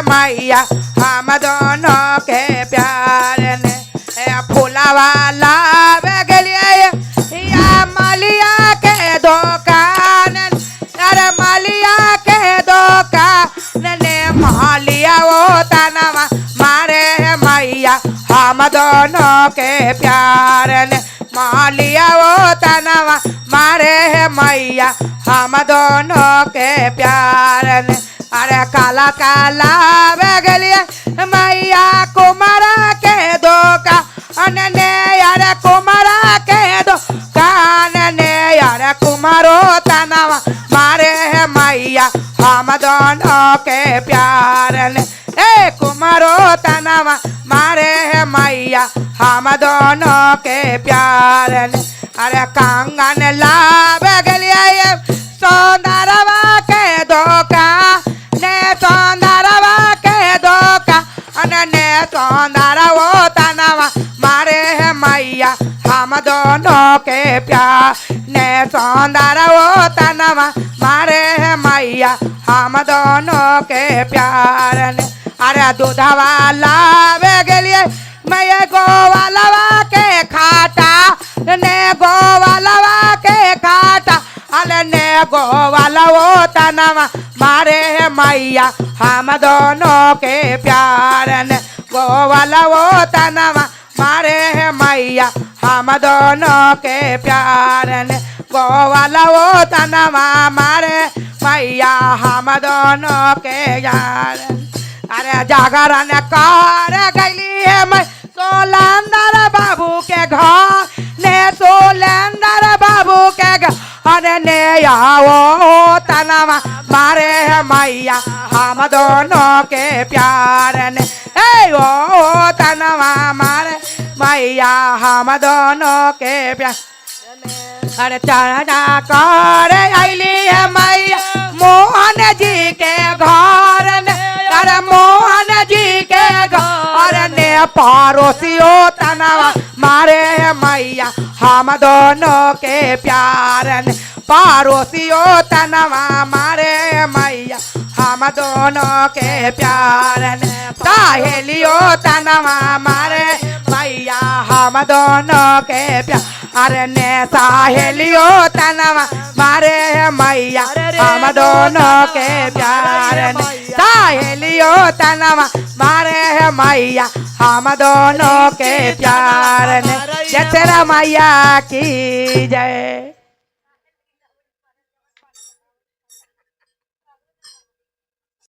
मैया हम दोनों के प्यार ने फूलावा लावे गलिए या मलिया के दुकान अरे मलिया के दुकान ने मालिया वो तनवा मारे मैया हम दोनों के प्यार ने मालिया वो तनवा मारे मैया हम दोनों के प्यार ने अरे काला काला बेगलिए मैया कुमारा के दुकान ने अरे कुमारा के दुकान ने अरे कुमारो तनवा मारे मैया हम दोनों के प्यार ने ए कुमारो तनवा मारे मैया हम दोनों के प्यार ने अरे कंगन लाभ गलिए सौंदरवा के दुकान ने सौंदरवा के दुकान ने सौंदर वो तनवा मारे मैया हम दोनों के प्यार ने सौंदर वो तनवा मारे मैया हम दोनों के प्यार ने अरे दूधवा लावे गलिए मैं गोवालवा के खाटा ने गोवालवा के खाटा अरे ने गोवाला वो तनवा मारे मैया हम दोनों के प्यार ने गोवाला वो तनवा मारे मैया हम दोनों के प्यार ने गोवाला वो तनवा मारे मैया हम दोनों के यार अरे जागरण कर गली है मैं सोलंदर बाबू के घर ने सोलंदर बाबू के घर अरे ने आओ तनवा मारे मैया हम दोनों के प्यार ने ए ओ तनवा मारे मैया हम दोनों के प्यार अरे चढ़ा कर अली है मैया मोहन जी के घर ने अरे मोहन जी के घर ने पड़ोसियो तनवा मारे मैया हम दोनों के प्यार ने पड़ोसियो तनवा मारे मैया हम दोनों के प्यार ने सहेलियो तनवा मारे मैया हम दोनों के प्यार ने सहेलियो तनवा मारे मैया हम दोनों के प्यार ने सहेलियो तनवा मारे मैया हम दोनों के प्यार ने जय तेरा मैया की जय।